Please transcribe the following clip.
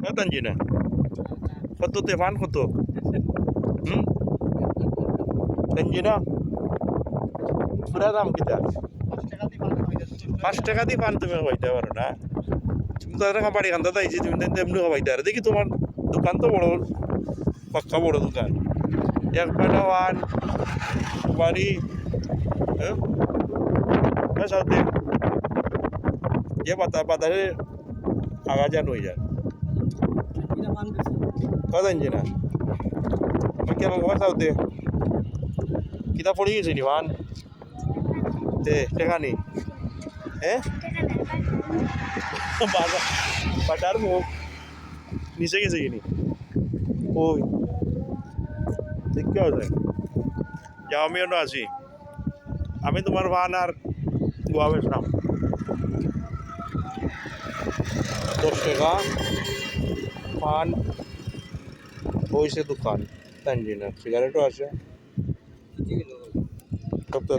Tatanjina. কত তে পান কত? হুম? তানজিনা পুরা দাম কিটা? 5 টাকা দিয়ে পান তুমি খাইতে পারো না? তুমি তো একটা বাড়ি খান্দাতে আইছি তুমি তো এমনি খাইতে পারো দেখি তোমার দোকান তো বড় পাক্কা বড় দোকান এক বেটা ওয়ান বাড়ি হ্যাঁ সাথে যে বাতাসে আগা যান হয়ে যায় তানজিনা কেন ঘর সাথে কিতা পড়ে গেছে নি মান তে টেকা নি হ্যাঁ বাটার মুখ নিচে গেছে কিনি ওই ঠিক আছে যাও আমিও না আছি আমি তোমার ভান আর গোয়া বেচলাম 10 টাকা পান হয়েছে দোকান তানজিনা সিগারেটও আছে সব তো